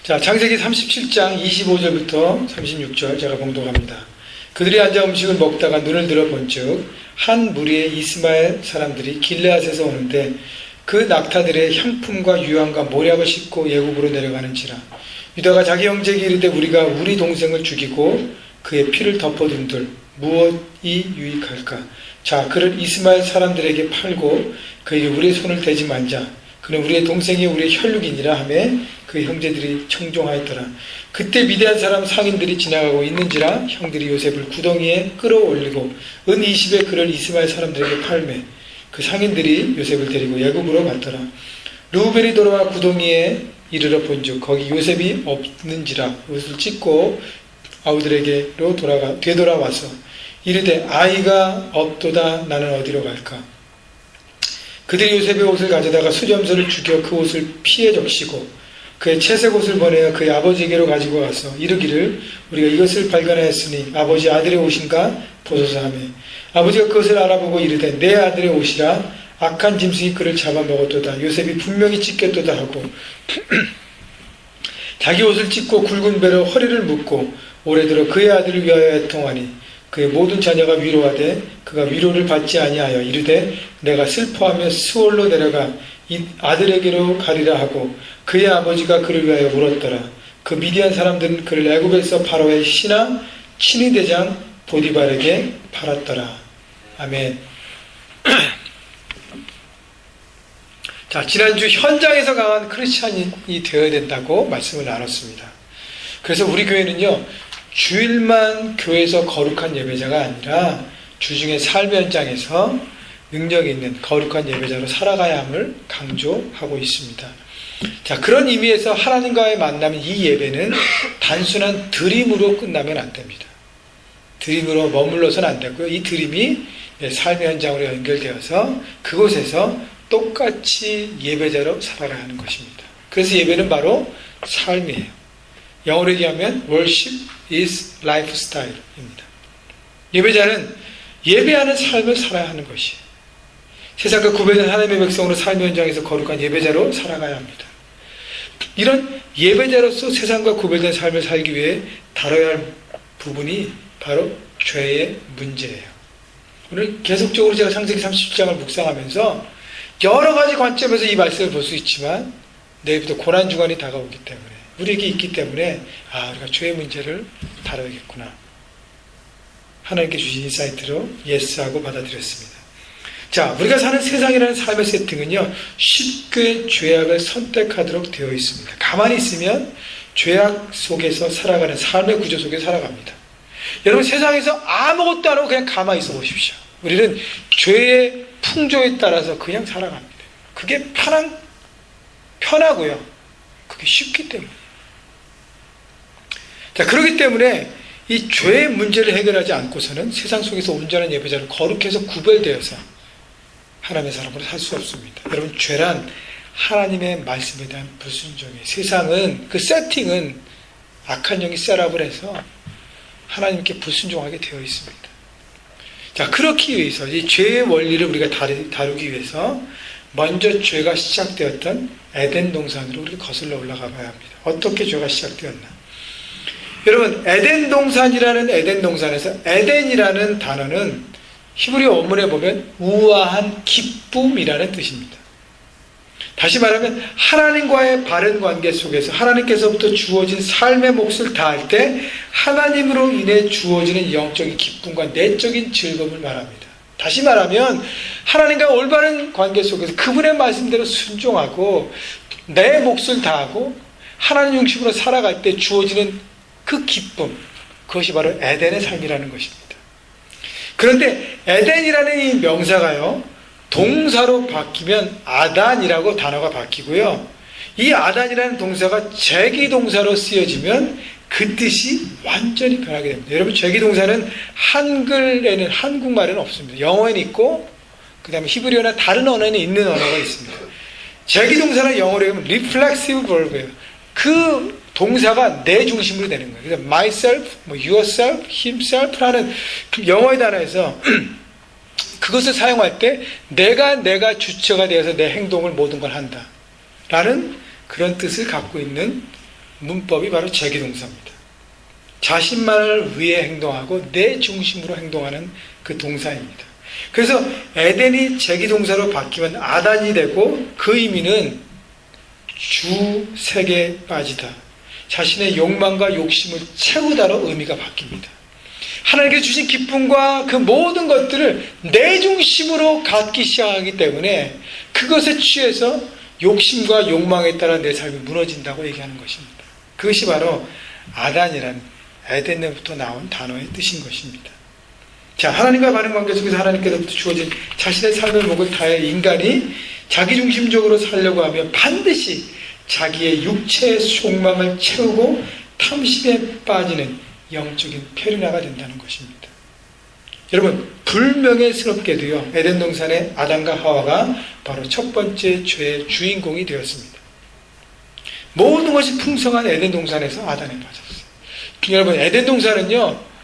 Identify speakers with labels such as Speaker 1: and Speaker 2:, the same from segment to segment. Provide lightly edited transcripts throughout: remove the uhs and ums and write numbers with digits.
Speaker 1: 자, 창세기 37장 25절부터 36절 제가 봉독합니다. 그들이 앉아 음식을 먹다가 눈을 들어 본즉 한 무리의 이스마엘 사람들이 길르앗에서 오는데 그 낙타들의 향품과 유황과 모략을 싣고 예굽으로 내려가는지라. 유다가 자기 형제에게 이르되 우리가 우리 동생을 죽이고 그의 피를 덮어둔들 무엇이 유익할까? 자, 그를 이스마엘 사람들에게 팔고 그에게 우리의 손을 대지 말자. 그는 우리의 동생이 우리의 혈육이니라 하며 그 형제들이 청종하였더라. 그때 미디안 사람 상인들이 지나가고 있는지라 형들이 요셉을 구덩이에 끌어올리고 은 20에 그를 이스마엘 사람들에게 팔매 그 상인들이 요셉을 데리고 애굽으로 갔더라. 르우벨이 돌아와 구덩이에 이르러 본즉 거기 요셉이 없는지라 옷을 찢고 아우들에게로 되돌아와서 이르되 아이가 없도다. 나는 어디로 갈까? 그들이 요셉의 옷을 가져다가 수점소를 죽여 그 옷을 피에 적시고 그의 채색 옷을 보내어 그의 아버지에게로 가지고 가서 이르기를 우리가 이것을 발견하였으니 아버지 아들의 옷인가 보소서 하며 아버지가 그것을 알아보고 이르되 내 아들의 옷이라 악한 짐승이 그를 잡아먹었도다. 요셉이 분명히 찢겼도다 하고 자기 옷을 찢고 굵은 배로 허리를 묶고 오래 들어 그의 아들을 위하여 애통하니 그의 모든 자녀가 위로하되 그가 위로를 받지 아니하여 이르되 내가 슬퍼하며 수월로 내려가 이 아들에게로 가리라 하고 그의 아버지가 그를 위하여 울었더라. 그 미디안 사람들은 그를 애굽에서 바로의 신하 친위 대장 보디발에게 팔았더라. 아멘. 자, 지난주 현장에서 강한 크리스찬이 되어야 된다고 말씀을 나눴습니다. 그래서 우리 교회는요, 주일만 교회에서 거룩한 예배자가 아니라 주중에 삶의 현장에서 능력이 있는 거룩한 예배자로 살아가야 함을 강조하고 있습니다. 자, 그런 의미에서 하나님과의 만남, 이 예배는 단순한 드림으로 끝나면 안 됩니다. 드림으로 머물러서는 안 되고요. 이 드림이 삶의 현장으로 연결되어서 그곳에서 똑같이 예배자로 살아가야 하는 것입니다. 그래서 예배는 바로 삶이에요. 영어로 얘기하면 worship is lifestyle입니다. 예배자는 예배하는 삶을 살아야 하는 것이에요. 세상과 구별된 하나님의 백성으로 삶의 현장에서 거룩한 예배자로 살아가야 합니다. 이런 예배자로서 세상과 구별된 삶을 살기 위해 다뤄야 할 부분이 바로 죄의 문제예요. 오늘 계속적으로 제가 창세기 37장을 묵상하면서 여러 가지 관점에서 이 말씀을 볼 수 있지만 내일부터 고난주간이 다가오기 때문에 우리에게 있기 때문에 우리가 죄의 문제를 다뤄야겠구나. 하나님께 주신 인사이트로 예스하고 받아들였습니다. 자, 우리가 사는 세상이라는 삶의 세팅은요, 쉽게 죄악을 선택하도록 되어 있습니다. 가만히 있으면 죄악 속에서 살아가는 삶의 구조 속에 살아갑니다. 여러분, 세상에서 아무것도 안 하고 그냥 가만히 있어 보십시오. 우리는 죄의 풍조에 따라서 그냥 살아갑니다. 그게 편하고요. 그게 쉽기 때문에. 자, 그렇기 때문에 이 죄의 문제를 해결하지 않고서는 세상 속에서 온전한 예배자로 거룩해서 구별되어서 하나님의 사람으로 살 수 없습니다. 여러분, 죄란 하나님의 말씀에 대한 불순종이에요. 세상은, 그 세팅은 악한 영이 셋업을 해서 하나님께 불순종하게 되어 있습니다. 자, 그렇기 위해서 이 죄의 원리를 우리가 다루기 위해서 먼저 죄가 시작되었던 에덴 동산으로 우리가 거슬러 올라가 봐야 합니다. 어떻게 죄가 시작되었나? 여러분, 에덴 동산에서 에덴이라는 단어는 히브리 원문에 보면 우아한 기쁨이라는 뜻입니다. 다시 말하면 하나님과의 바른 관계 속에서 하나님께서부터 주어진 삶의 몫을 다할 때 하나님으로 인해 주어지는 영적인 기쁨과 내적인 즐거움을 말합니다. 다시 말하면 하나님과 올바른 관계 속에서 그분의 말씀대로 순종하고 내 몫을 다하고 하나님 중심으로 살아갈 때 주어지는 그 기쁨, 그것이 바로 에덴의 삶이라는 것입니다. 그런데 에덴이라는 이 명사가요, 동사로 바뀌면 아단이라고 단어가 바뀌고요, 이 아단이라는 동사가 제기동사로 쓰여지면 그 뜻이 완전히 변하게 됩니다. 여러분, 제기동사는 한글에는, 한국말에는 없습니다. 영어에는 있고 그 다음에 히브리어나 다른 언어에는 있는 언어가 있습니다. 제기동사는 영어로 하면 reflexive verb예요. 그 동사가 내 중심으로 되는 거예요. 그래서 myself, yourself, himself라는 영어의 단어에서 그것을 사용할 때 내가 주체가 되어서 내 행동을 모든 걸 한다 라는 그런 뜻을 갖고 있는 문법이 바로 제기동사입니다. 자신만을 위해 행동하고 내 중심으로 행동하는 그 동사입니다. 그래서 에덴이 제기동사로 바뀌면 아단이 되고 그 의미는 주색에 빠지다. 자신의 욕망과 욕심을 채우다로 의미가 바뀝니다. 하나님께서 주신 기쁨과 그 모든 것들을 내 중심으로 갖기 시작하기 때문에 그것에 취해서 욕심과 욕망에 따라 내 삶이 무너진다고 얘기하는 것입니다. 그것이 바로 아단이란 에덴에부터 나온 단어의 뜻인 것입니다. 자, 하나님과 바른 관계 속에서 하나님께서부터 주어진 자신의 삶의 목을 다해 인간이 자기중심적으로 살려고 하며 반드시 자기의 육체의 속망을 채우고 탐심에 빠지는 영적인 페르나가 된다는 것입니다. 여러분, 불명예스럽게도요, 에덴 동산의 아담과 하와가 바로 첫 번째 죄의 주인공이 되었습니다. 모든 것이 풍성한 에덴 동산에서 아담에 빠졌어요. 여러분, 에덴 동산은요,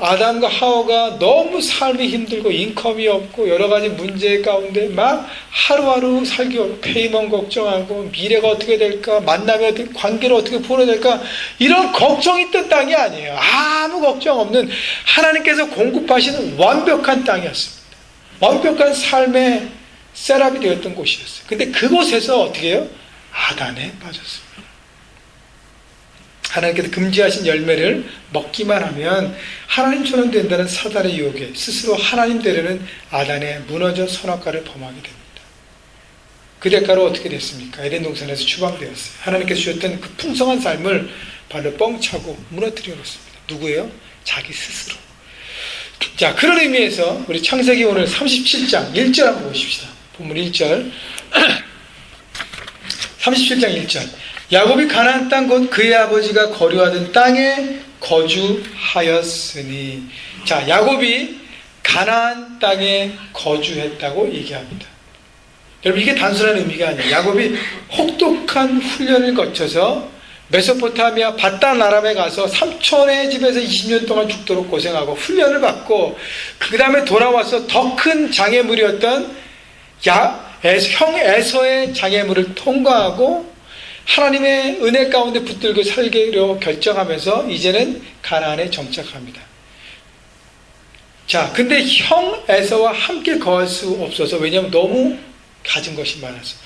Speaker 1: 아담과 하와가 너무 삶이 힘들고 인컴이 없고 여러 가지 문제 가운데 막 하루하루 살기 어렵고 페이먼 걱정하고 미래가 어떻게 될까, 만남이 어떻게, 관계를 어떻게 풀어야 될까, 이런 걱정이 있던 땅이 아니에요. 아무 걱정 없는 하나님께서 공급하시는 완벽한 땅이었습니다. 완벽한 삶의 셋업이 되었던 곳이었어요. 근데 그곳에서 어떻게 해요? 아단에 빠졌습니다. 하나님께서 금지하신 열매를 먹기만 하면 하나님처럼 된다는 사단의 유혹에 스스로 하나님 되려는 아단의 무너져 선악과를 범하게 됩니다. 그 대가로 어떻게 됐습니까? 에덴 동산에서 추방되었어요. 하나님께서 주셨던 그 풍성한 삶을 발로 뻥 차고 무너뜨려 놓습니다. 누구예요? 자기 스스로. 자, 그런 의미에서 우리 창세기 오늘 37장 1절 한번 보십시다. 본문 1절 37장 1절 야곱이 가나안 땅 곧 그의 아버지가 거류하던 땅에 거주하였으니. 자, 야곱이 가나안 땅에 거주했다고 얘기합니다. 여러분, 이게 단순한 의미가 아니에요. 야곱이 혹독한 훈련을 거쳐서 메소포타미아 바단 아람에 가서 삼촌의 집에서 20년 동안 죽도록 고생하고 훈련을 받고 그 다음에 돌아와서 더 큰 장애물이었던 형 에서의 장애물을 통과하고 하나님의 은혜 가운데 붙들고 살기로 결정하면서 이제는 가나안에 정착합니다. 자, 근데 형 에서와 함께 거할 수 없어서, 왜냐하면 너무 가진 것이 많아서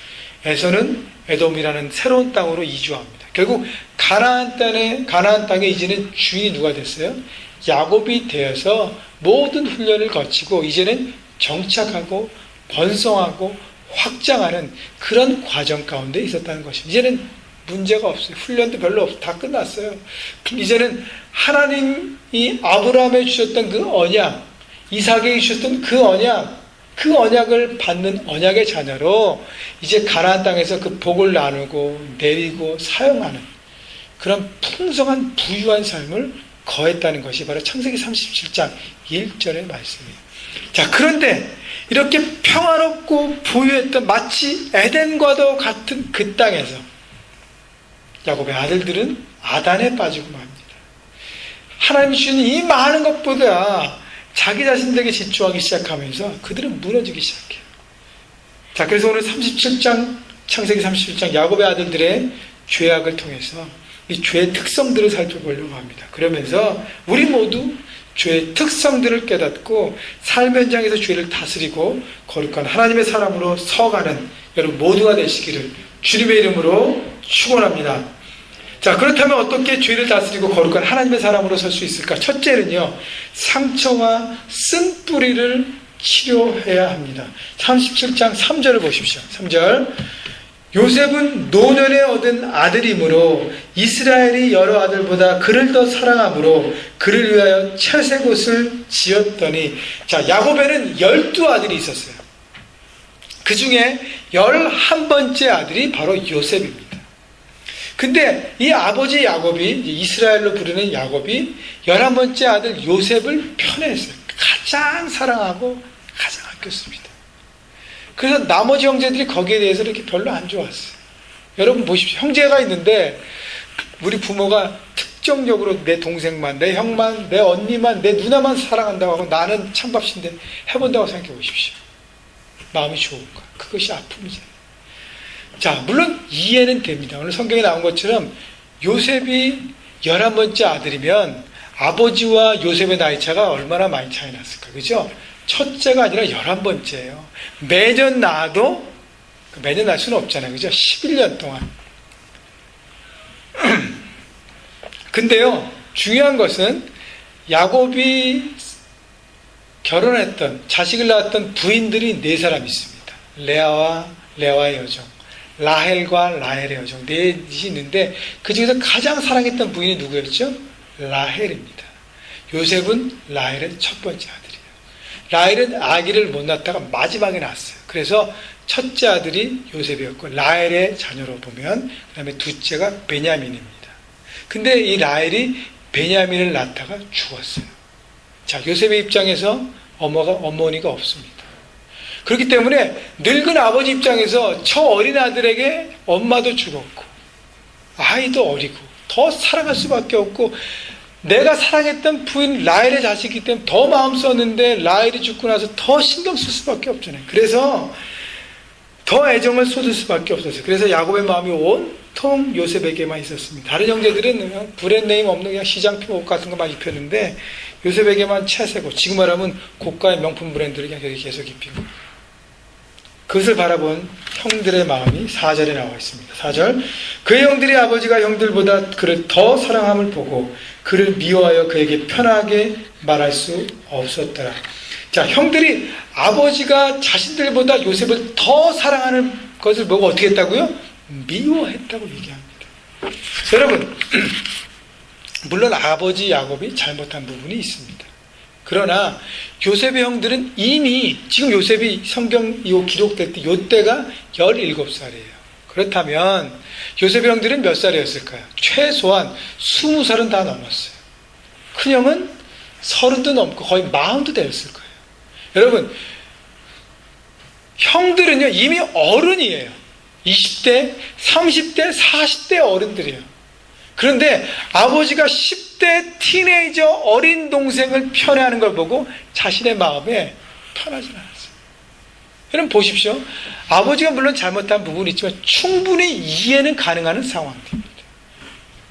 Speaker 1: 에서는 에돔이라는 새로운 땅으로 이주합니다. 결국 가나안 땅에 이제는 주인이 누가 됐어요? 야곱이 되어서 모든 훈련을 거치고 이제는 정착하고 번성하고 확장하는 그런 과정 가운데 있었다는 것입니다. 이제는 문제가 없어요. 훈련도 별로 없어요. 다 끝났어요. 이제는 하나님이 아브라함에 주셨던 그 언약, 이삭에게 주셨던 그 언약을 받는 언약의 자녀로 이제 가나안 땅에서 그 복을 나누고 내리고 사용하는 그런 풍성한 부유한 삶을 거했다는 것이 바로 창세기 37장 1절의 말씀이에요. 자, 그런데 이렇게 평화롭고 부유했던 마치 에덴과도 같은 그 땅에서 야곱의 아들들은 아단에 빠지고 맙니다. 하나님이 주신 이 많은 것보다 자기 자신들에게 집중하기 시작하면서 그들은 무너지기 시작해요. 자, 그래서 오늘 창세기 37장 야곱의 아들들의 죄악을 통해서 이 죄의 특성들을 살펴보려고 합니다. 그러면서 우리 모두 죄의 특성들을 깨닫고 삶 현장에서 죄를 다스리고 거룩한 하나님의 사람으로 서가는 여러분 모두가 되시기를 주님의 이름으로 축원합니다. 자, 그렇다면 어떻게 죄를 다스리고 거룩한 하나님의 사람으로 설 수 있을까? 첫째는요, 상처와 쓴뿌리를 치료해야 합니다. 37장 3절을 보십시오. 3절 요셉은 노년에 얻은 아들이므로 이스라엘이 여러 아들보다 그를 더 사랑하므로 그를 위하여 채색옷을 지었더니. 자, 야곱에는 12아들이 있었어요. 그 중에 11번째 아들이 바로 요셉입니다. 근데 이 아버지 야곱이, 이스라엘로 부르는 야곱이 11번째 아들 요셉을 편애했어요. 가장 사랑하고 가장 아꼈습니다. 그래서 나머지 형제들이 거기에 대해서 이렇게 별로 안 좋았어요. 여러분 보십시오. 형제가 있는데 우리 부모가 특정적으로 내 동생만, 내 형만, 내 언니만, 내 누나만 사랑한다고 하고 나는 찬밥신데 해본다고 생각해 보십시오. 마음이 좋을까? 그것이 아픔이잖아요. 자, 물론 이해는 됩니다. 오늘 성경에 나온 것처럼 요셉이 11번째 아들이면 아버지와 요셉의 나이 차가 얼마나 많이 차이 났을까, 그죠? 첫째가 아니라 11번째예요. 매년 낳아도, 매년 낳을 수는 없잖아요, 그죠? 11년 동안. 근데요, 중요한 것은 야곱이 결혼했던, 자식을 낳았던 부인들이 4사람 있습니다. 레아의 여종, 라헬과 라헬의 여종, 4이 있는데 그 중에서 가장 사랑했던 부인이 누구였죠? 라헬입니다. 요셉은 라헬의 첫 번째 아들이에요. 라헬은 아기를 못 낳다가 마지막에 낳았어요. 그래서 첫째 아들이 요셉이었고, 라헬의 자녀로 보면 그 다음에 둘째가 베냐민입니다. 근데 이 라헬이 베냐민을 낳다가 죽었어요. 자, 요셉의 입장에서 어머니가 없습니다. 그렇기 때문에 늙은 아버지 입장에서 저 어린 아들에게 엄마도 죽었고 아이도 어리고 더 사랑할 수밖에 없고, 내가 사랑했던 부인 라헬의 자식이기 때문에 더 마음 썼는데 라헬이 죽고 나서 더 신경 쓸 수밖에 없잖아요. 그래서 더 애정을 쏟을 수밖에 없었어요. 그래서 야곱의 마음이 온통 요셉에게만 있었습니다. 다른 형제들은 그냥 브랜드네임 없는 그냥 시장품 옷 같은 것만 입혔는데 요셉에게만 채세고, 지금 말하면 고가의 명품 브랜드를 그냥 계속 입히고, 그것을 바라본 형들의 마음이 4절에 나와 있습니다. 4절, 그의 형들이 아버지가 형들보다 그를 더 사랑함을 보고 그를 미워하여 그에게 편하게 말할 수 없었더라. 자, 형들이 아버지가 자신들보다 요셉을 더 사랑하는 것을 보고 어떻게 했다고요? 미워했다고 얘기합니다. 여러분, 물론 아버지 야곱이 잘못한 부분이 있습니다. 그러나 요셉의 형들은 이미, 지금 요셉이 성경 기록될 때 요때가 17살이에요. 그렇다면 요셉의 형들은 몇 살이었을까요? 최소한 20살은 다 넘었어요. 큰형은 30도 넘고 거의 40도 되었을 거예요. 여러분, 형들은요 이미 어른이에요. 20대, 30대, 40대 어른들이에요. 그런데 아버지가 10대 티네이저 어린 동생을 편애하는 걸 보고 자신의 마음에 편하지 않았어요. 여러분 보십시오. 아버지가 물론 잘못한 부분이 있지만 충분히 이해는 가능한 상황입니다.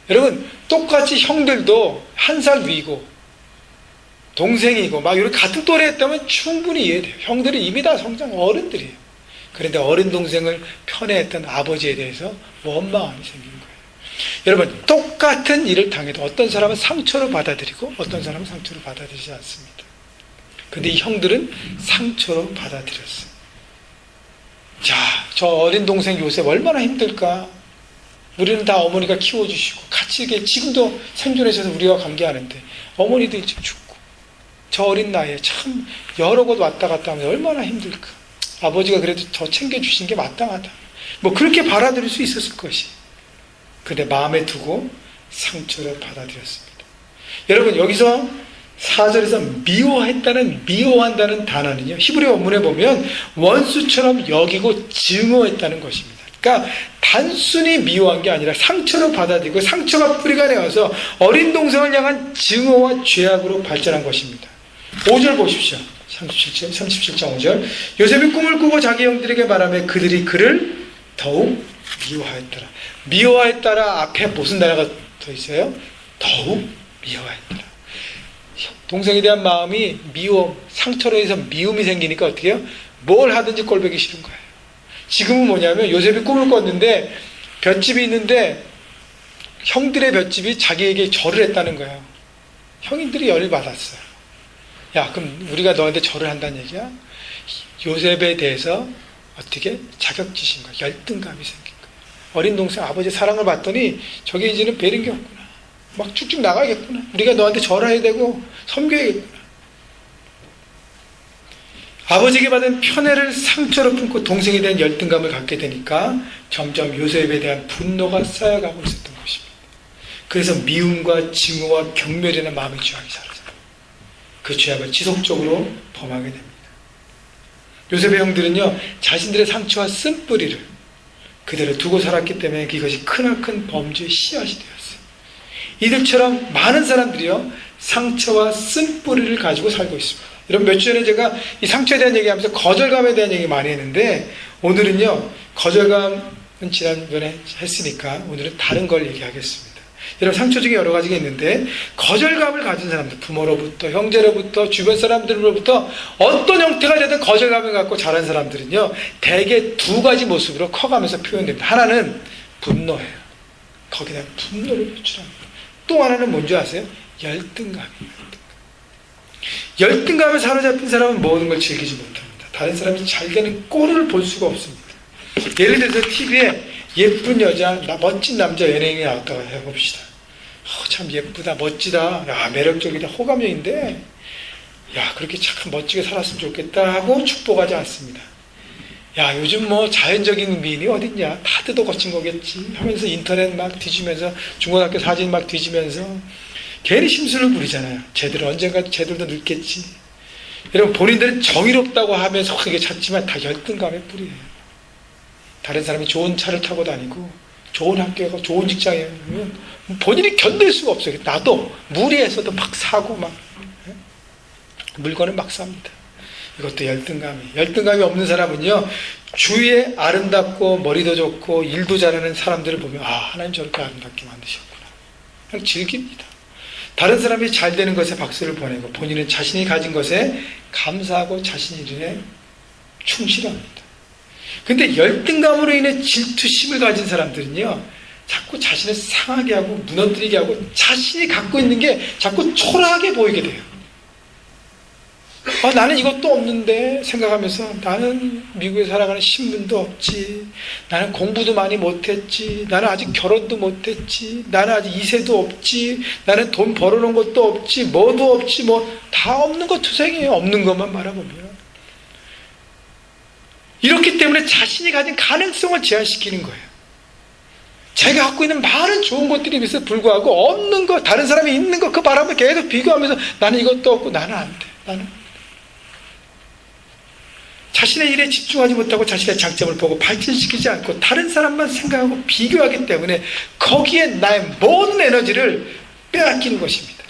Speaker 1: 여러분, 똑같이 형들도 1살 위고 동생이고 막 이렇게 같은 또래였다면 충분히 이해돼요. 형들은 이미 다 성장 어른들이에요. 그런데 어린 동생을 편애했던 아버지에 대해서 원망이 생긴 거예요. 여러분, 똑같은 일을 당해도 어떤 사람은 상처로 받아들이고 어떤 사람은 상처로 받아들이지 않습니다. 그런데 이 형들은 상처로 받아들였어요. 자, 저 어린 동생 요셉 얼마나 힘들까? 우리는 다 어머니가 키워주시고 같이 이렇게 지금도 생존하셔서 우리와 관계하는데 어머니도 이제 죽고 저 어린 나이에 참 여러 곳 왔다 갔다 하면 얼마나 힘들까? 아버지가 그래도 더 챙겨주신 게 마땅하다. 뭐 그렇게 받아들일 수 있었을 것이. 근데 마음에 두고 상처를 받아들였습니다. 여러분, 여기서 4절에서 미워한다는 단어는요, 히브리 원문에 보면 원수처럼 여기고 증오했다는 것입니다. 그러니까 단순히 미워한 게 아니라 상처로 받아들이고 상처가 뿌리가 되어서 어린 동생을 향한 증오와 죄악으로 발전한 것입니다. 5절 보십시오. 37장 5절. 요셉이 꿈을 꾸고 자기 형들에게 말하며 그들이 그를 더욱 미워하였더라. 미워하였더라 앞에 무슨 단어가 더 있어요? 더욱 미워하였더라. 동생에 대한 마음이 상처로 해서 미움이 생기니까 어떻게 해요? 뭘 하든지 꼴보기 싫은 거예요. 지금은 뭐냐면 요셉이 꿈을 꿨는데 볏집이 있는데 형들의 볏집이 자기에게 절을 했다는 거예요. 형님들이 열을 받았어요. 야, 그럼 우리가 너한테 절을 한다는 얘기야? 요셉에 대해서 어떻게 자격지심과 열등감이 생긴 거예요. 어린 동생 아버지 사랑을 받더니 저게 이제는 배린 게 없구나. 막 쭉쭉 나가야겠구나. 우리가 너한테 절해야 되고 섬겨야겠구나. 아버지에게 받은 편애를 상처로 품고 동생에 대한 열등감을 갖게 되니까 점점 요셉에 대한 분노가 쌓여가고 있었던 것입니다. 그래서 미움과 증오와 경멸이라는 마음의 죄악이 사라져요. 그 죄악을 지속적으로 범하게 됩니다. 요셉의 형들은요, 자신들의 상처와 쓴뿌리를 그대로 두고 살았기 때문에 이것이 크나큰 범죄의 씨앗이 되었어요. 이들처럼 많은 사람들이요, 상처와 쓴뿌리를 가지고 살고 있습니다. 여러분, 몇 주 전에 제가 이 상처에 대한 얘기하면서 거절감에 대한 얘기 많이 했는데, 오늘은요, 거절감은 지난번에 했으니까 오늘은 다른 걸 얘기하겠습니다. 여러분, 상처 중에 여러 가지가 있는데 거절감을 가진 사람들, 부모로부터, 형제로부터, 주변 사람들로부터 어떤 형태가 되든 거절감을 갖고 자란 사람들은요, 대개 두 가지 모습으로 커가면서 표현됩니다. 하나는 분노예요. 거기다 분노를 표출합니다. 또 하나는 뭔지 아세요? 열등감이에요. 열등감에 사로잡힌 사람은 모든 걸 즐기지 못합니다. 다른 사람이 잘 되는 꼴을 볼 수가 없습니다. 예를 들어서 TV에 예쁜 여자, 멋진 남자 연예인이 나왔다고 해봅시다. 참 예쁘다, 멋지다, 야, 매력적이다, 호감형인데, 야, 그렇게 참 멋지게 살았으면 좋겠다 하고 축복하지 않습니다. 야, 요즘 뭐 자연적인 미인이 어딨냐, 다 뜯어 거친 거겠지 하면서 인터넷 막 뒤지면서, 중고등학교 사진 막 뒤지면서 괜히 심술을 부리잖아요. 쟤들은 언젠가 쟤들도 늙겠지. 여러분, 본인들은 정의롭다고 하면서 그게 찾지만 다 열등감의 뿌리예요. 다른 사람이 좋은 차를 타고 다니고 좋은 학교에 가고 좋은 직장에 가면 본인이 견딜 수가 없어요. 나도 무리해서도 막 사고 막 물건을 막 삽니다. 이것도 열등감이. 열등감이 없는 사람은요, 주위에 아름답고 머리도 좋고 일도 잘하는 사람들을 보면, 아, 하나님 저렇게 아름답게 만드셨구나. 그냥 즐깁니다. 다른 사람이 잘 되는 것에 박수를 보내고 본인은 자신이 가진 것에 감사하고 자신 일에 충실합니다. 근데 열등감으로 인해 질투심을 가진 사람들은요, 자꾸 자신을 상하게 하고 무너뜨리게 하고 자신이 갖고 있는 게 자꾸 초라하게 보이게 돼요. 아, 나는 이것도 없는데 생각하면서, 나는 미국에 살아가는 신분도 없지, 나는 공부도 많이 못했지, 나는 아직 결혼도 못했지, 나는 아직 2세도 없지, 나는 돈 벌어놓은 것도 없지, 뭐도 없지, 뭐 다 없는 거 투생이에요. 없는 것만 바라보면. 이렇기 때문에 자신이 가진 가능성을 제한시키는 거예요. 자기가 갖고 있는 많은 좋은 것들이 있음에도 불구하고 없는 것, 다른 사람이 있는 것, 그 바람을 계속 비교하면서 나는 이것도 없고 나는 안 돼. 나는 자신의 일에 집중하지 못하고 자신의 장점을 보고 발전시키지 않고 다른 사람만 생각하고 비교하기 때문에 거기에 나의 모든 에너지를 빼앗기는 것입니다.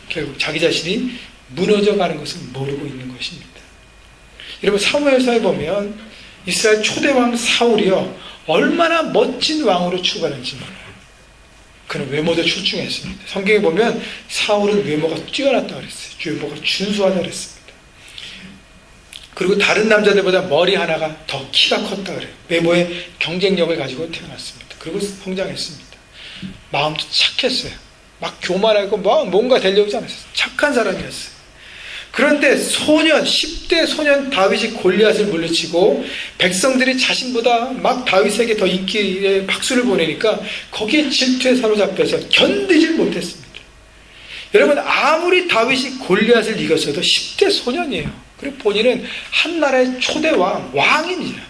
Speaker 1: 결국 자기 자신이 무너져가는 것을 모르고 있는 것입니다. 여러분, 사무엘서에 보면 이스라엘 초대왕 사울이요, 얼마나 멋진 왕으로 출발했는지 몰라요. 그는 외모도 출중했습니다. 성경에 보면 사울은 외모가 뛰어났다고 그랬어요. 외모가 준수하다고 그랬습니다. 그리고 다른 남자들보다 머리 하나가 더 키가 컸다고 그래요. 외모의 경쟁력을 가지고 태어났습니다. 그리고 성장했습니다. 마음도 착했어요. 막 교만하고 막 뭔가 되려고 하지 않았어요. 착한 사람이었어요. 그런데 10대 소년 다윗이 골리앗을 물리치고 백성들이 자신보다 막 다윗에게 더 인기에 박수를 보내니까 거기에 질투에 사로잡혀서 견디질 못했습니다. 여러분, 아무리 다윗이 골리앗을 이겼어도 10대 소년이에요. 그리고 본인은 한 나라의 초대왕, 왕입니다.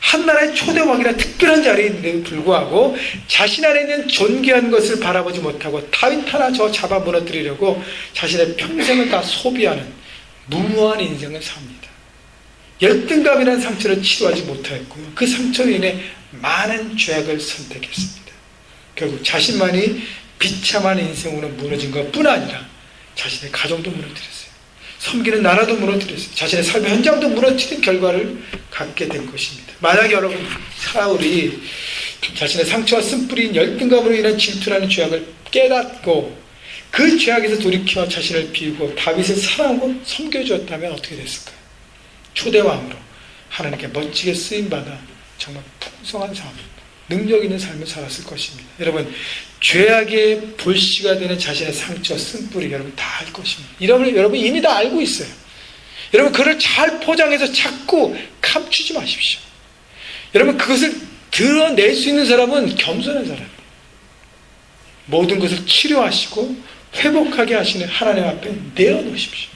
Speaker 1: 한 나라의 초대왕이라 특별한 자리에 있는데도 불구하고 자신 안에 있는 존귀한 것을 바라보지 못하고 다윗 하나 저 잡아 무너뜨리려고 자신의 평생을 다 소비하는 무모한 인생을 삽니다. 열등감이라는 상처를 치료하지 못하였고요, 그 섬처로 인해 많은 죄악을 선택했습니다. 결국 자신만이 비참한 인생으로 무너진 것뿐 아니라 자신의 가정도 무너뜨렸어요. 섬기는 나라도 무너뜨렸어요. 자신의 삶의 현장도 무너뜨린 결과를 갖게 된 것입니다. 만약 여러분, 사울이 자신의 상처와 쓴뿌리인 열등감으로 인한 질투라는 죄악을 깨닫고 그 죄악에서 돌이켜 자신을 비우고 다윗을 사랑하고 섬겨주었다면 어떻게 됐을까요? 초대왕으로 하나님께 멋지게 쓰임받아 정말 풍성한 삶, 능력 있는 삶을 살았을 것입니다. 여러분, 죄악의 볼시가 되는 자신의 상처, 쓴뿌리 여러분 다 알 것입니다. 여러분 이미 다 알고 있어요. 여러분, 그를 잘 포장해서 자꾸 감추지 마십시오. 여러분, 그것을 드러낼 수 있는 사람은 겸손한 사람이에요. 모든 것을 치료하시고 회복하게 하시는 하나님 앞에 내어놓으십시오.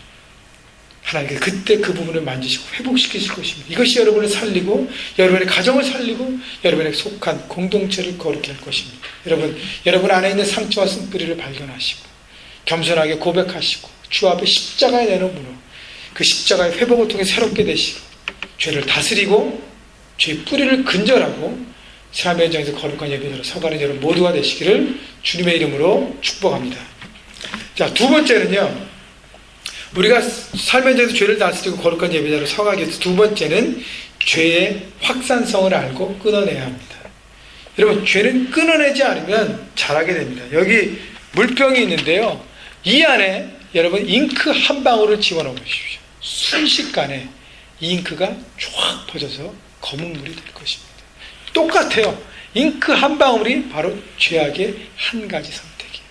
Speaker 1: 하나님께 그때 그 부분을 만지시고 회복시키실 것입니다. 이것이 여러분을 살리고 여러분의 가정을 살리고 여러분에게 속한 공동체를 거룩히 할 것입니다. 여러분 안에 있는 상처와 쓴뿌리를 발견하시고 겸손하게 고백하시고 주 앞에 십자가에 내놓음으로 그 십자가의 회복을 통해 새롭게 되시고 죄를 다스리고 죄의 뿌리를 근절하고 삶의 현장에서 거룩한 예배자로 서가는 여러분 모두가 되시기를 주님의 이름으로 축복합니다. 자, 두 번째는요, 우리가 삶의 현장에서 죄를 다스리고 거룩한 예배자로 서가기 위해서 두 번째는 죄의 확산성을 알고 끊어내야 합니다. 여러분, 죄는 끊어내지 않으면 자라게 됩니다. 여기 물병이 있는데요. 이 안에 여러분 잉크 한 방울을 집어넣어 보십시오. 순식간에 이 잉크가 쫙 퍼져서 검은 물이 될 것입니다. 똑같아요. 잉크 한 방울이 바로 죄악의 한 가지 선택이에요.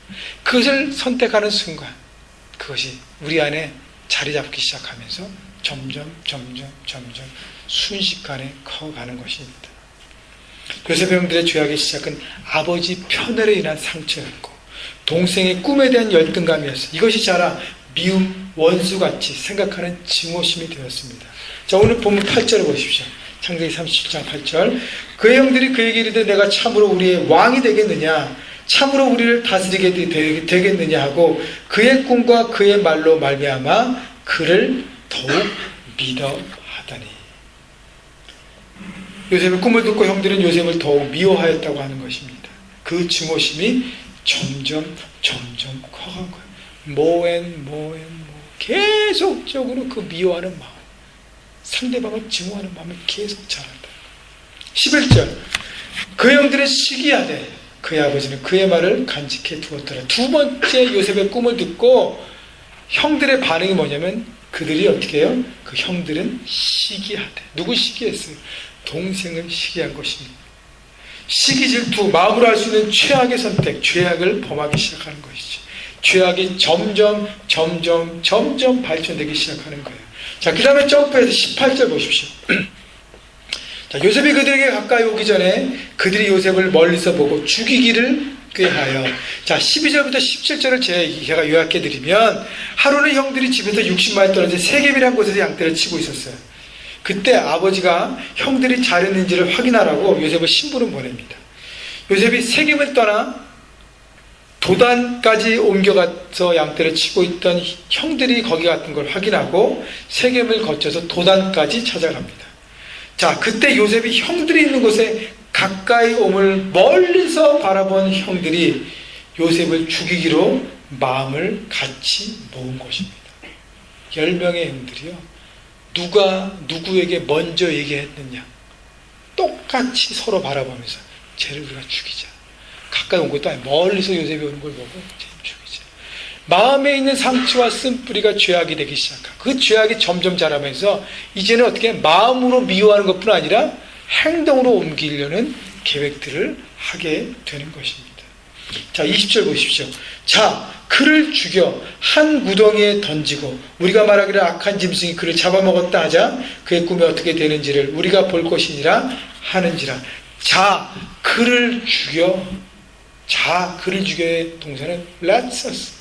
Speaker 1: 그것을 선택하는 순간 그것이 우리 안에 자리 잡기 시작하면서 점점 순식간에 커가는 것입니다. 요셉 형들의 죄악의 시작은 아버지 편애로 인한 상처였고 동생의 꿈에 대한 열등감이었어요. 이것이 자라 미움, 원수같이 생각하는 증오심이 되었습니다. 자, 오늘 본문 8절을 보십시오. 창세기 37장 8절. 그의 형들이 그에게 이르되 내가 참으로 우리의 왕이 되겠느냐, 참으로 우리를 다스리게 되겠느냐 하고 그의 꿈과 그의 말로 말미암아 그를 더욱 믿어하다니. 요셉의 꿈을 듣고 형들은 요셉을 더욱 미워하였다고 하는 것입니다. 그 증오심이 점점 커간 거예요. 계속적으로 그 미워하는 마음, 상대방을 증오하는 마음이 계속 자란다. 11절. 그 형들은 시기하되 그의 아버지는 그의 말을 간직해 두었더라. 두 번째 요셉의 꿈을 듣고 형들의 반응이 뭐냐면 그들이 어떻게 해요? 그 형들은 시기하대. 누구 시기했어요? 동생을 시기한 것입니다. 시기, 질투, 마음으로 할 수 있는 최악의 선택, 죄악을 범하기 시작하는 것이죠. 죄악이 점점 발전되기 시작하는 거예요. 자, 그 다음에 점프해서 18절 보십시오. 자, 요셉이 그들에게 가까이 오기 전에 그들이 요셉을 멀리서 보고 죽이기를 꾀하여. 자, 12절부터 17절을 제가 요약해드리면 하루는 형들이 집에서 60마일 떨어진 세겜이라는 곳에서 양떼를 치고 있었어요. 그때 아버지가 형들이 잘했는지를 확인하라고 요셉을 심부름 보냅니다. 요셉이 세겜을 떠나 도단까지 옮겨가서 양떼를 치고 있던 형들이 거기 갔던 걸 확인하고 세겜을 거쳐서 도단까지 찾아갑니다. 자, 그때 요셉이 형들이 있는 곳에 가까이 옴을 멀리서 바라본 형들이 요셉을 죽이기로 마음을 같이 모은 것입니다. 10명의 형들이요. 누가 누구에게 먼저 얘기했느냐, 똑같이 서로 바라보면서 쟤를 우리가 죽이자. 가까이 온 것도 아니고 멀리서 요셉이 오는 걸 보고 쟤를 죽이자. 마음에 있는 상처와 쓴뿌리가 죄악이 되기 시작하고 그 죄악이 점점 자라면서 이제는 어떻게 마음으로 미워하는 것뿐 아니라 행동으로 옮기려는 계획들을 하게 되는 것입니다. 자, 20절 보십시오. 자, 그를 죽여 한 구덩이에 던지고 우리가 말하기를 악한 짐승이 그를 잡아먹었다 하자 그의 꿈이 어떻게 되는지를 우리가 볼 것이니라 하는지라. 자, 그를 죽여. 자, 그를 죽여의 동사는 let's us.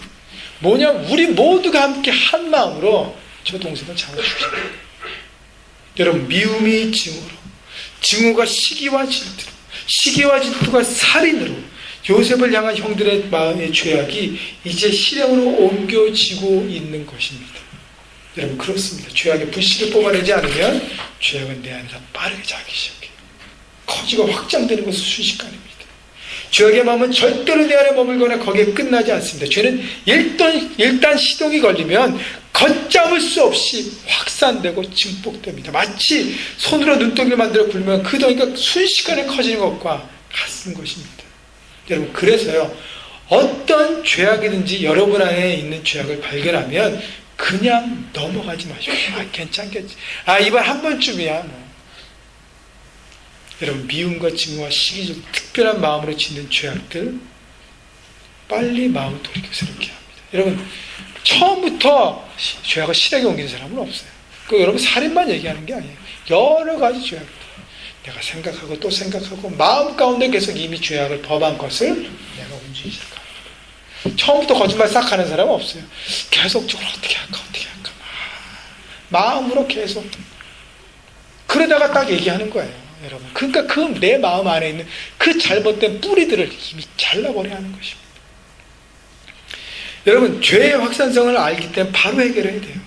Speaker 1: 뭐냐, 우리 모두가 함께 한 마음으로 저 동생을 잡아 죽이자. 여러분, 미움이 증오로, 증오가 시기와 질투로, 시기와 질투가 살인으로 요셉을 향한 형들의 마음의 죄악이 이제 실행으로 옮겨지고 있는 것입니다. 여러분, 그렇습니다. 죄악의 불씨를 뽑아내지 않으면 죄악은 내 안에서 빠르게 자기 시작해요. 커지고 확장되는 것은 순식간입니다. 죄악의 마음은 절대로 내 안에 머물거나 거기에 끝나지 않습니다. 죄는 일단 시동이 걸리면 걷잡을 수 없이 확산되고 증폭됩니다. 마치 손으로 눈덩이를 만들어 굴면 그 덩이가 순식간에 커지는 것과 같은 것입니다. 여러분, 그래서요, 어떤 죄악이든지 여러분 안에 있는 죄악을 발견하면 그냥 넘어가지 마십시오. 괜찮겠지. 이번 한 번쯤이야. 뭐. 여러분, 미움과 증오와 시기 중 특별한 마음으로 짓는 죄악들 빨리 마음을 돌이켜 새롭게 합니다. 여러분, 처음부터 죄악을 실하게 옮기는 사람은 없어요. 여러분, 살인만 얘기하는 게 아니에요. 여러 가지 죄악들. 내가 생각하고 또 생각하고 마음 가운데 계속 이미 죄악을 범한 것을 내가 움직이기 시작합니다. 처음부터 거짓말 싹 하는 사람은 없어요. 계속적으로 어떻게 할까 마음으로 계속 그러다가 딱 얘기하는 거예요. 여러분, 그러니까 그 내 마음 안에 있는 그 잘못된 뿌리들을 이미 잘라버려야 하는 것입니다. 여러분, 죄의 확산성을 알기 때문에 바로 해결해야 돼요.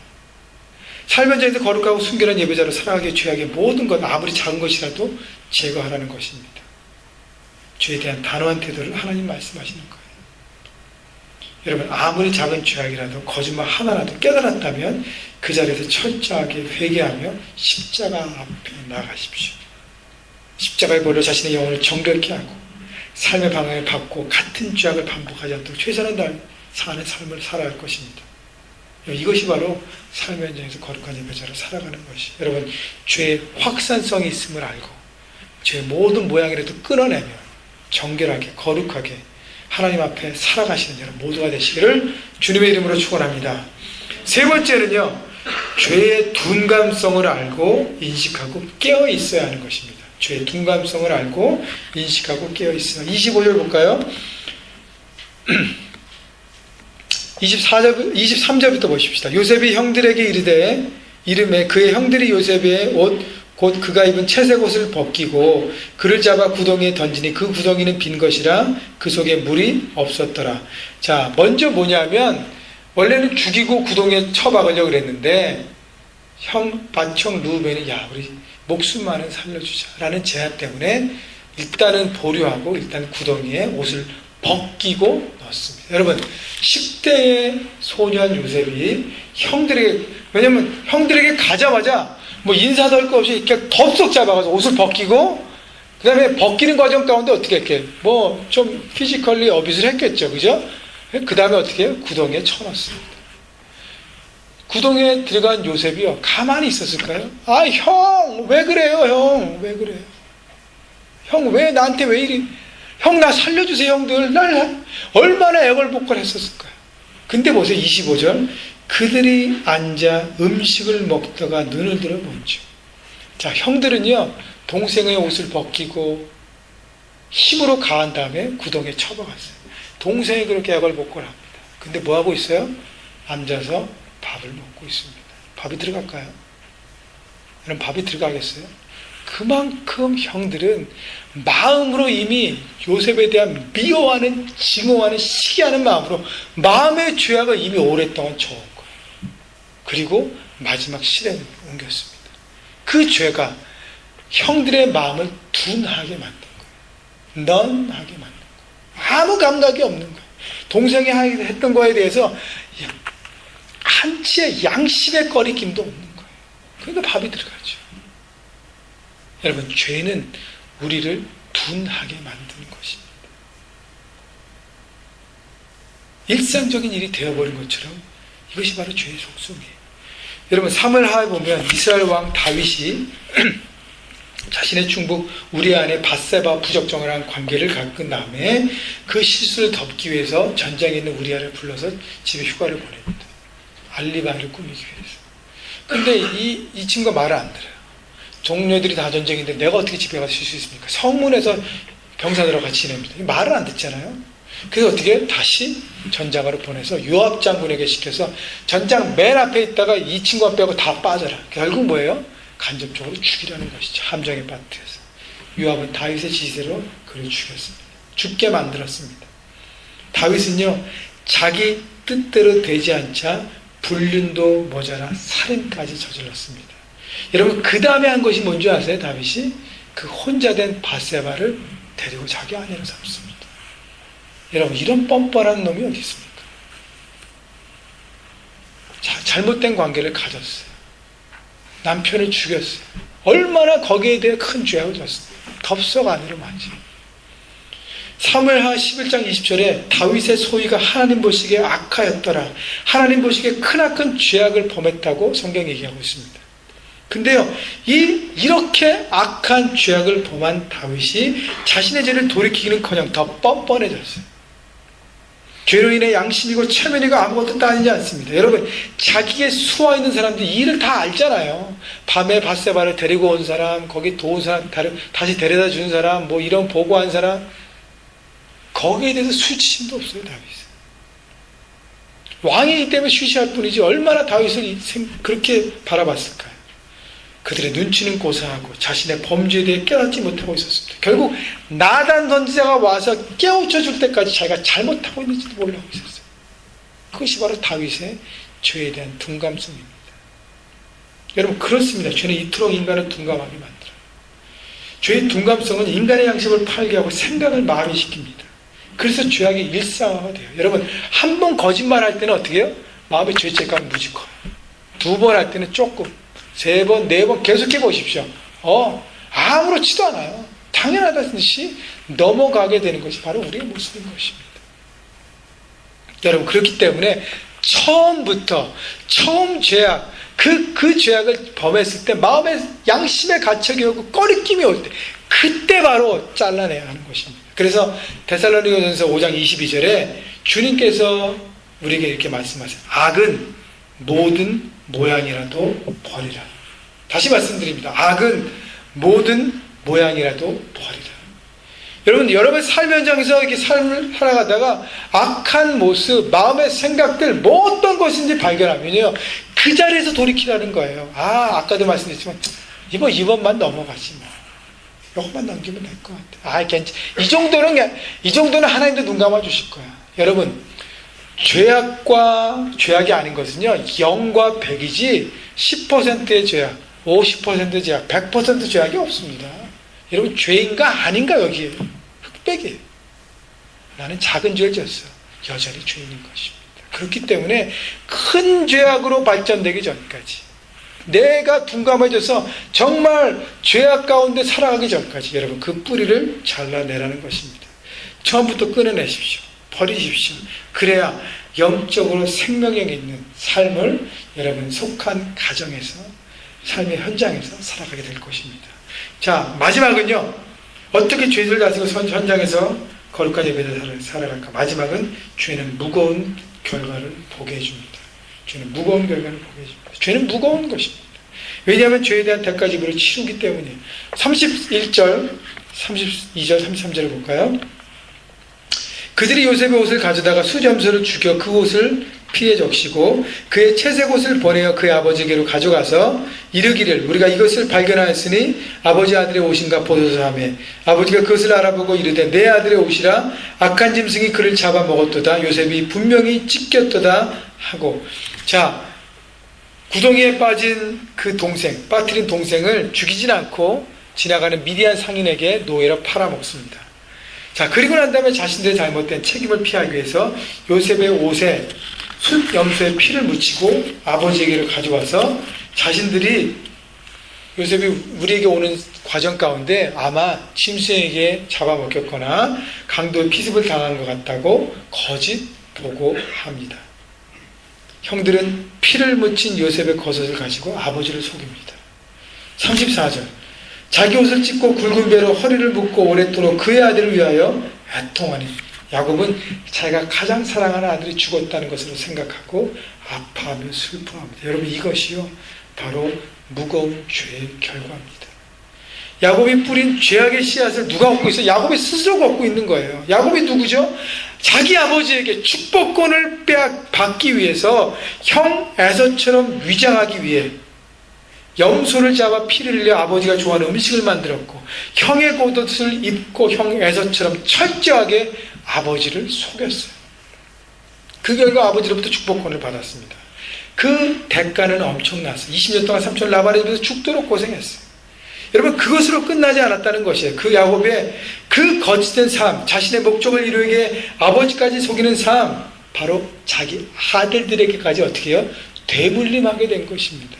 Speaker 1: 삶 현장에서 거룩하고 순결한 예배자로 살아가기에 죄악의 모든 것, 아무리 작은 것이라도 제거하라는 것입니다. 죄에 대한 단호한 태도를 하나님 말씀하시는 거예요. 여러분, 아무리 작은 죄악이라도 거짓말 하나라도 깨달았다면 그 자리에서 철저하게 회개하며 십자가 앞에 나가십시오. 십자가에 걸려 자신의 영혼을 정결케 하고 삶의 방향을 바꾸고 같은 죄악을 반복하지 않도록 최선을 다해 사는 삶을 살아야 할 것입니다. 이것이 바로 삶의 현장에서 거룩한 예배자로 살아가는 것이, 여러분, 죄의 확산성이 있음을 알고 죄의 모든 모양이라도 끊어내며 정결하게 거룩하게 하나님 앞에 살아가시는 여러분 모두가 되시기를 주님의 이름으로 축원합니다. 세 번째는요, 죄의 둔감성을 알고 인식하고 깨어 있어야 하는 것입니다. 죄의 둔감성을 알고 인식하고 깨어 있어야. 25절 볼까요? 23절부터 보십시다. 요셉이 형들에게 이르되 이름에 그의 형들이 요셉의 옷 곧 그가 입은 채색 옷을 벗기고 그를 잡아 구덩이에 던지니 그 구덩이는 빈 것이라 그 속에 물이 없었더라. 자, 먼저 뭐냐면 원래는 죽이고 구덩이에 쳐박으려고 그랬는데 맏형 루벤이 야, 우리 목숨만은 살려주자 라는 제안 때문에 일단은 보류하고 일단 구덩이에 옷을 벗기고 넣었습니다. 여러분, 10대의 소년 요셉이 형들에게, 왜냐면 형들에게 가자마자 뭐 인사도 할 거 없이 이렇게 덥석 잡아가지고 옷을 벗기고, 그 다음에 벗기는 과정 가운데 어떻게 했게? 뭐 좀 피지컬리 어비스를 했겠죠, 그죠? 그 다음에 어떻게 해요? 구덩이에 쳐넣습니다. 구덩이에 들어간 요셉이요, 가만히 있었을까요? 아, 형, 왜 그래요, 형, 왜 그래요? 형, 왜 나한테 왜 이리, 형, 나 살려주세요, 형들. 날 얼마나 애걸복걸 했었을까요? 근데 보세요, 25절. 그들이 앉아 음식을 먹다가 눈을 들어 본즉. 자, 형들은요, 동생의 옷을 벗기고 힘으로 가한 다음에 구덩이에 쳐박았어요. 동생이 그렇게 애걸복걸합니다. 근데 뭐 하고 있어요? 앉아서 밥을 먹고 있습니다. 밥이 들어갈까요? 여러분, 밥이 들어가겠어요? 그만큼 형들은 마음으로 이미 요셉에 대한 미워하는, 증오하는, 시기하는 마음으로 마음의 죄악을 이미 오랫동안 저은 거예요. 그리고 마지막 시대에 옮겼습니다. 그 죄가 형들의 마음을 둔하게 만든 거예요. 넌하게 만든 거예요. 아무 감각이 없는 거예요. 동생이 했던 거에 대해서 한치의 양심의 꺼리낌도 없는 거예요. 그러니까 밥이 들어가죠. 여러분, 죄는 우리를 둔하게 만드는 것입니다. 일상적인 일이 되어버린 것처럼 이것이 바로 죄의 속성이에요. 여러분, 사무엘하에 보면 이스라엘 왕 다윗이 자신의 충북 우리아 안에 밧세바 부적정한 관계를 겪은 다음에 그 실수를 덮기 위해서 전장에 있는 우리아를 불러서 집에 휴가를 보냅니다. 알리바이를 꾸미기 위해서. 근데 이 친구가 말을 안 들어요. 동료들이 다 전쟁인데 내가 어떻게 집에 가서 쉴 수 있습니까? 성문에서 병사들하고 같이 지냅니다. 말을 안 듣잖아요. 그래서 어떻게 다시 전장으로 보내서 요압 장군에게 시켜서 전장 맨 앞에 있다가 이 친구가 빼고 다 빠져라. 결국 뭐예요? 간접적으로 죽이라는 것이죠. 함정에 빠뜨려서. 요압은 다윗의 지시대로 그를 죽였습니다. 죽게 만들었습니다. 다윗은요, 자기 뜻대로 되지 않자 불륜도 모자라 살인까지 저질렀습니다. 여러분, 그 다음에 한 것이 뭔지 아세요? 다윗이 그 혼자 된 밧세바를 데리고 자기 아내로 삼습니다. 여러분, 이런 뻔뻔한 놈이 어디 있습니까? 잘못된 관계를 가졌어요. 남편을 죽였어요. 얼마나 거기에 대해 큰 죄악을 졌습니까? 덥석 아내로 맞지. 사무엘하 11장 20절에 다윗의 소위가 하나님 보시기에 악하였더라. 하나님 보시기에 크나큰 죄악을 범했다고 성경이 얘기하고 있습니다. 근데요, 이렇게 악한 죄악을 범한 다윗이 자신의 죄를 돌이키기는커녕 더 뻔뻔해졌어요. 죄로 인해 양심이고 체면이고 아무것도 따지지 않습니다. 여러분, 자기의 수와 있는 사람들이 이 일을 다 알잖아요. 밤에 밧세바를 데리고 온 사람, 거기 도운 사람, 다시 데려다 준 사람, 뭐 이런 보고한 사람, 거기에 대해서 수치심도 없어요, 다윗은. 왕이기 때문에 쉬쉬할 뿐이지 얼마나 다윗을 그렇게 바라봤을까요? 그들의 눈치는 고사하고 자신의 범죄에 대해 깨닫지 못하고 있었습니다. 결국 나단 선지자가 와서 깨우쳐 줄 때까지 자기가 잘못하고 있는지도 몰라하고 있었어요. 그것이 바로 다윗의 죄에 대한 둔감성입니다. 여러분, 그렇습니다. 죄는 이토록 인간을 둔감하게 만들어요. 죄의 둔감성은 인간의 양심을 팔게 하고 생각을 마비시킵니다. 그래서 죄악이 일상화가 돼요. 여러분, 한 번 거짓말할 때는 어떻게 해요? 마음의 죄책감이 무지 커요. 두 번 할 때는 조금, 세 번, 네 번 계속해 보십시오. 아무렇지도 않아요. 당연하다듯이 넘어가게 되는 것이 바로 우리의 모습인 것입니다. 여러분, 그렇기 때문에 처음 죄악, 그 죄악을 범했을 때 마음에 양심의 가책이 오고 꺼리낌이 올 때, 그때 바로 잘라내야 하는 것입니다. 그래서 데살로니가전서 5장 22절에 주님께서 우리에게 이렇게 말씀하세요. 악은 모든 모양이라도 버리라. 다시 말씀드립니다. 악은 모든 모양이라도 버리라. 여러분, 여러분의 삶 현장에서 이렇게 삶을 살아가다가 악한 모습, 마음의 생각들, 뭐 어떤 것인지 발견하면요, 그 자리에서 돌이키라는 거예요. 아까도 말씀드렸지만, 이번만 넘어가지 뭐. 이것만 넘기면 될 것 같아. 괜찮아. 이 정도는 하나님도 눈 감아 주실 거야. 여러분, 죄악이 아닌 것은요, 0과 100이지 10%의 죄악, 50%의 죄악, 100% 죄악이 없습니다. 여러분, 죄인가 아닌가 여기에 흑백이에요. 나는 작은 죄를 지었어. 여전히 죄인인 것입니다. 그렇기 때문에 큰 죄악으로 발전되기 전까지, 내가 둔감해져서 정말 죄악 가운데 살아가기 전까지 여러분 그 뿌리를 잘라내라는 것입니다. 처음부터 끊어내십시오. 버리십시오. 그래야 영적으로 생명력 있는 삶을 여러분 속한 가정에서, 삶의 현장에서 살아가게 될 것입니다. 자, 마지막은요, 어떻게 죄를 다스리고 현장에서 거룩한 예배를 살아갈까? 마지막은 죄는 무거운 결과를 보게 해줍니다. 죄는 무거운 결과를 보게 해줍니다. 죄는 무거운 것입니다. 왜냐하면 죄에 대한 대가 지불을 치르기 때문이에요. 31절, 32절, 33절을 볼까요? 그들이 요셉의 옷을 가져다가 수점소를 죽여 그 옷을 피해 적시고 그의 채색 옷을 보내어 그의 아버지에게로 가져가서 이르기를 우리가 이것을 발견하였으니 아버지 아들의 옷인가 보소서 하며 아버지가 그것을 알아보고 이르되 내 아들의 옷이라 악한 짐승이 그를 잡아먹었도다. 요셉이 분명히 찢겼도다 하고. 자, 구덩이에 빠진 그 동생, 빠뜨린 동생을 죽이진 않고 지나가는 미디안 상인에게 노예로 팔아먹습니다. 자, 그리고 난 다음에 자신들의 잘못된 책임을 피하기 위해서 요셉의 옷에 숫염소에 피를 묻히고 아버지에게로 가져와서 자신들이 요셉이 우리에게 오는 과정 가운데 아마 짐승에게 잡아먹혔거나 강도의 피습을 당한 것 같다고 거짓 보고합니다. 형들은 피를 묻힌 요셉의 겉옷을 가지고 아버지를 속입니다. 34절 자기 옷을 찢고 굵은 배로 허리를 묶고 오랫도록 그의 아들을 위하여 애통하니 야곱은 자기가 가장 사랑하는 아들이 죽었다는 것으로 생각하고 아파하며 슬퍼합니다. 여러분, 이것이요 바로 무거운 죄의 결과입니다. 야곱이 뿌린 죄악의 씨앗을 누가 얻고 있어요? 야곱이 스스로가 얻고 있는 거예요. 야곱이 누구죠? 자기 아버지에게 축복권을 받기 위해서 형 에서처럼 위장하기 위해 염소를 잡아 피를 흘려 아버지가 좋아하는 음식을 만들었고 형의 겉옷을 입고 형 에서처럼 철저하게 아버지를 속였어요. 그 결과 아버지로부터 축복권을 받았습니다. 그 대가는 엄청났어요. 20년 동안 삼촌 라반에 집에서 죽도록 고생했어요. 여러분, 그것으로 끝나지 않았다는 것이에요. 그 야곱의 그 거짓된 삶, 자신의 목적을 이루기 위해 아버지까지 속이는 삶, 바로 자기 아들들에게까지 어떻게 해요? 되물림하게 된 것입니다.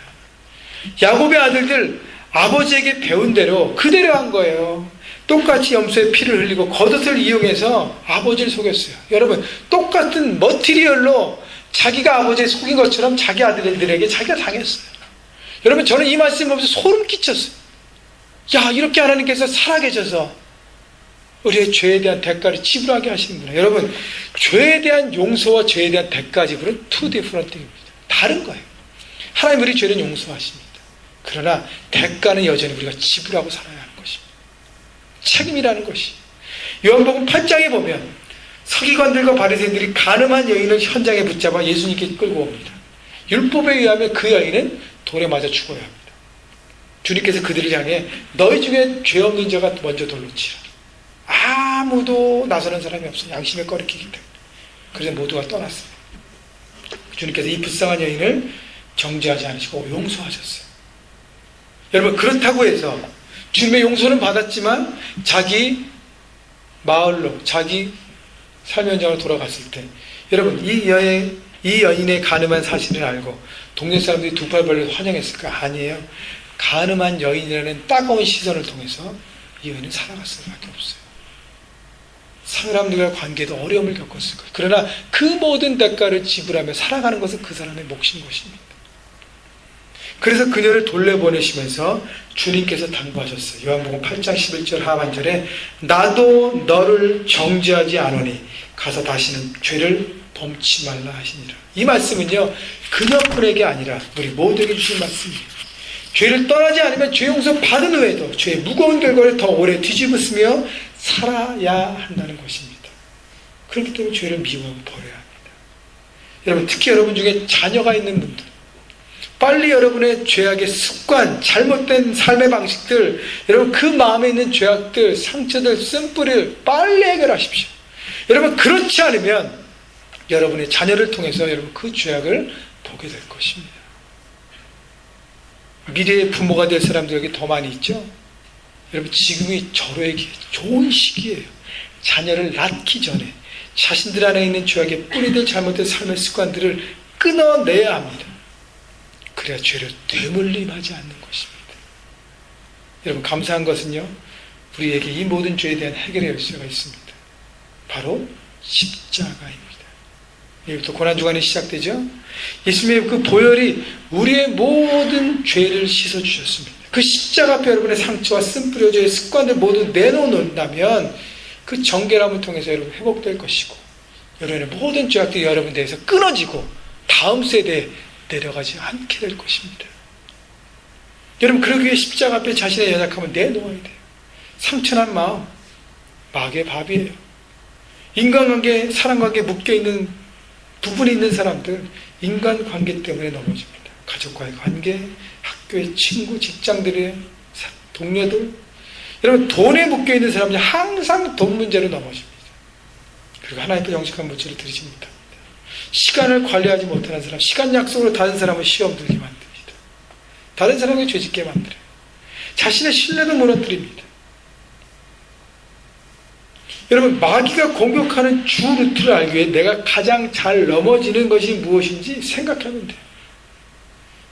Speaker 1: 야곱의 아들들 아버지에게 배운 대로 그대로 한 거예요. 똑같이 염소의 피를 흘리고 겉옷을 이용해서 아버지를 속였어요. 여러분, 똑같은 머티리얼로 자기가 아버지에 속인 것처럼 자기 아들들에게 자기가 당했어요. 여러분, 저는 이 말씀 보면서 소름 끼쳤어요. 야, 이렇게 하나님께서 살아계셔서 우리의 죄에 대한 대가를 지불하게 하시는구나. 여러분, 죄에 대한 용서와 죄에 대한 대가 지불은 two different thing입니다. 다른 거예요. 하나님 우리 죄는 용서하십니다. 그러나 대가는 여전히 우리가 지불하고 살아야 하는 것입니다. 책임이라는 것이. 요한복음 8장에 보면 서기관들과 바리새인들이 가늠한 여인을 현장에 붙잡아 예수님께 끌고 옵니다. 율법에 의하면 그 여인은 돌에 맞아 죽어야 합니다. 주님께서 그들을 향해 너희 중에 죄 없는 자가 먼저 돌로 치라. 아무도 나서는 사람이 없어. 양심에 꺼리키기 때문에. 그래서 모두가 떠났습니다. 주님께서 이 불쌍한 여인을 정죄하지 않으시고 용서하셨어요. 여러분, 그렇다고 해서 주님의 용서는 받았지만 자기 마을로, 자기 삶의 현장으로 돌아갔을 때 여러분, 이 여인의 가늠한 사실을 알고 동네 사람들이 두 팔 벌려 환영했을까? 아니에요. 가늠한 여인이라는 따가운 시선을 통해서 이 여인은 살아갈 수밖에 없어요. 사람들과 관계도 어려움을 겪었을 거예요. 그러나 그 모든 대가를 지불하며 살아가는 것은 그 사람의 몫인 것입니다. 그래서 그녀를 돌려보내시면서 주님께서 당부하셨어요. 요한복음 8장 11절 하반절에 나도 너를 정죄하지 않으니 가서 다시는 죄를 범치 말라 하시니라. 이 말씀은요, 그녀뿐에게 아니라 우리 모두에게 주신 말씀이에요. 죄를 떠나지 않으면 죄 용서 받은 후에도 죄의 무거운 결과를 더 오래 뒤집으며 살아야 한다는 것입니다. 그렇기 때문에 죄를 미워하고 버려야 합니다. 여러분, 특히 여러분 중에 자녀가 있는 분들, 빨리 여러분의 죄악의 습관, 잘못된 삶의 방식들, 여러분 그 마음에 있는 죄악들, 상처들, 쓴뿌리를 빨리 해결하십시오. 여러분, 그렇지 않으면 여러분의 자녀를 통해서 여러분 그 죄악을 보게 될 것입니다. 미래의 부모가 될 사람들에게 더 많이 있죠. 여러분, 지금이 절호의 기회, 좋은 시기예요. 자녀를 낳기 전에 자신들 안에 있는 죄악의 뿌리들, 잘못된 삶의 습관들을 끊어내야 합니다. 그래야 죄를 되물림하지 않는 것입니다. 여러분, 감사한 것은요, 우리에게 이 모든 죄에 대한 해결의 열쇠가 있습니다. 바로 십자가입니다. 여기부터 고난주간이 시작되죠. 예수님의 그 보혈이 우리의 모든 죄를 씻어주셨습니다. 그 십자가 앞에 여러분의 상처와 쓴뿌려 죄의 습관들 모두 내놓는다면 그 정결함을 통해서 여러분 회복될 것이고, 여러분의 모든 죄악들이 여러분 대해서 끊어지고 다음 세대에 내려가지 않게 될 것입니다. 여러분, 그러기 위해 십자가 앞에 자신의 연약함을 내놓아야 돼요. 상처난 마음, 마귀의 밥이에요. 인간관계, 사랑관계에 묶여있는 부분이 있는 사람들, 인간관계 때문에 넘어집니다. 가족과의 관계, 학교의 친구, 직장들의 동료들. 여러분, 돈에 묶여있는 사람은 항상 돈 문제로 넘어집니다. 그리고 하나님께 정직한 물질을 드리지 못합니다. 시간을 관리하지 못하는 사람, 시간 약속으로 다른 사람을 시험 들게 만듭니다. 다른 사람에게 죄짓게 만들어요. 자신의 신뢰도 무너뜨립니다. 여러분, 마귀가 공격하는 주 루트를 알기 위해 내가 가장 잘 넘어지는 것이 무엇인지 생각하면 돼요.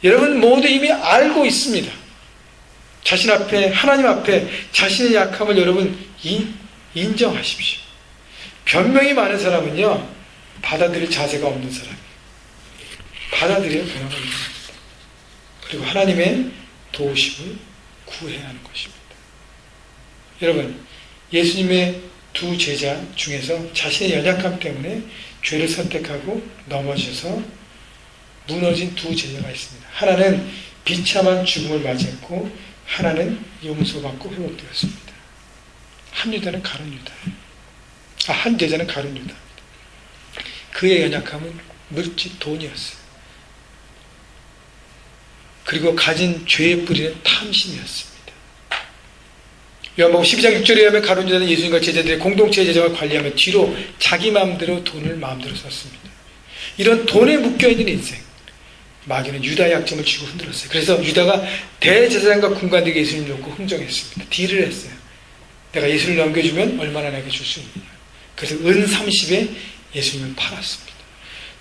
Speaker 1: 여러분 모두 이미 알고 있습니다. 자신 앞에, 하나님 앞에 자신의 약함을 여러분 인정하십시오. 변명이 많은 사람은요, 받아들일 자세가 없는 사람이에요. 받아들여야 변화가 일어납니다. 그리고 하나님의 도우심을 구해야 하는 것입니다. 여러분, 예수님의 두 제자 중에서 자신의 연약함 때문에 죄를 선택하고 넘어져서 무너진 두 제자가 있습니다. 하나는 비참한 죽음을 맞이했고 하나는 용서받고 회복되었습니다. 한 유다는 가룟 유다예요. 한 제자는 가룟 유다입니다. 그의 연약함은 물질, 돈이었어요. 그리고 가진 죄의 뿌리는 탐심이었습니다. 요한복음 12장 6절에 하면 가룟 유다는 예수님과 제자들의 공동체의 재정을 관리하며 뒤로 자기 마음대로 돈을 마음대로 썼습니다. 이런 돈에 묶여있는 인생, 마귀는 유다의 약점을 쥐고 흔들었어요. 그래서 유다가 대제사장과 군관들에게 예수님을 놓고 흥정했습니다. 딜을 했어요. 내가 예수를 넘겨주면 얼마나 내게 줄 수 있느냐. 그래서 은 30에 예수님을 팔았습니다.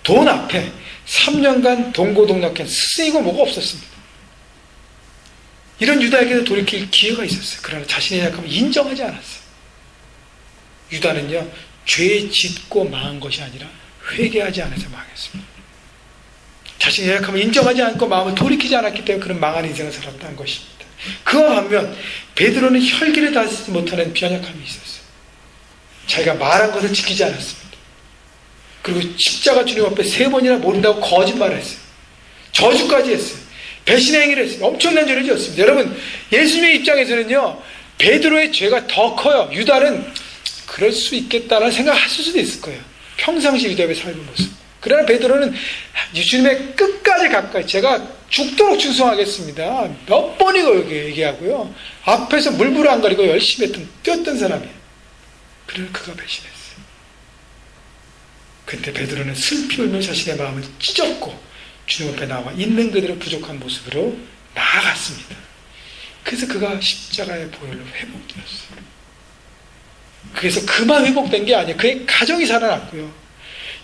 Speaker 1: 돈 앞에 3년간 동고동락한 스승이고 뭐가 없었습니다. 이런 유다에게도 돌이킬 기회가 있었어요. 그러나 자신의 약함을 인정하지 않았어요. 유다는요, 죄 짓고 망한 것이 아니라 회개하지 않아서 망했습니다. 자신의 약함을 인정하지 않고 마음을 돌이키지 않았기 때문에 그런 망한 인생을 살았다는 것입니다. 그와 반면 베드로는 혈기를 다스리지 못하는 연약함이 있었어요. 자기가 말한 것을 지키지 않았습니다. 그리고 십자가 주님 앞에 3번이나 모른다고 거짓말을 했어요. 저주까지 했어요. 배신의 행위를 했어요. 엄청난 죄를 지었습니다. 여러분, 예수님의 입장에서는요, 베드로의 죄가 더 커요. 유다는 그럴 수 있겠다라는 생각하실 수도 있을 거예요. 평상시 유다의 삶의 모습. 그러나 베드로는 예수님의 끝까지 가까이, 제가 죽도록 충성하겠습니다. 몇 번이고 얘기하고요. 앞에서 물불을 안 가리고 열심히 뛰었던 사람이에요. 그러나 그가 배신했어요. 그때 베드로는 슬피 울며 자신의 마음을 찢었고 주님 앞에 나와 있는 그대로 부족한 모습으로 나아갔습니다. 그래서 그가 십자가의 보혈로 회복되었어요. 그래서 그만 회복된 게 아니에요. 그의 가정이 살아났고요.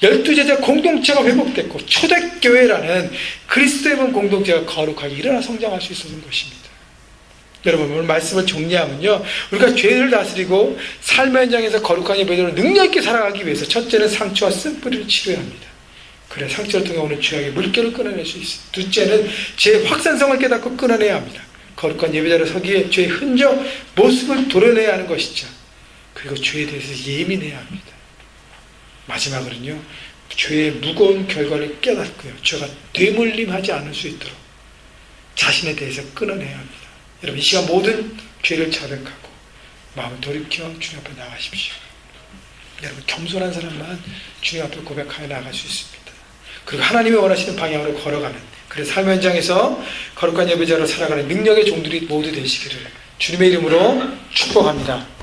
Speaker 1: 12제자 공동체가 회복됐고 초대교회라는 그리스도의 몸 공동체가 거룩하게 일어나 성장할 수 있었던 것입니다. 여러분, 오늘 말씀을 정리하면요, 우리가 죄를 다스리고 삶의 현장에서 거룩한 예배자로 능력 있게 살아가기 위해서 첫째는 상처와 쓴뿌리를 치료해야 합니다. 그래 상처를 통해 오는 죄악의 물결을 끊어낼 수 있습니다. 둘째는 죄의 확산성을 깨닫고 끊어내야 합니다. 거룩한 예배자로 서기에 죄의 흔적, 모습을 도려내야 하는 것이죠. 그리고 죄에 대해서 예민해야 합니다. 마지막으로는요, 죄의 무거운 결과를 깨닫고요, 죄가 되물림하지 않을 수 있도록 자신에 대해서 끊어내야 합니다. 여러분, 이 시간 모든 죄를 자백하고 마음을 돌이켜 주님 앞에 나가십시오. 여러분, 겸손한 사람만 주님 앞에 고백하여 나갈 수 있습니다. 그리고 하나님이 원하시는 방향으로 걸어가는, 그래서 삶 현장에서 거룩한 예배자로 살아가는 능력의 종들이 모두 되시기를 주님의 이름으로 축복합니다.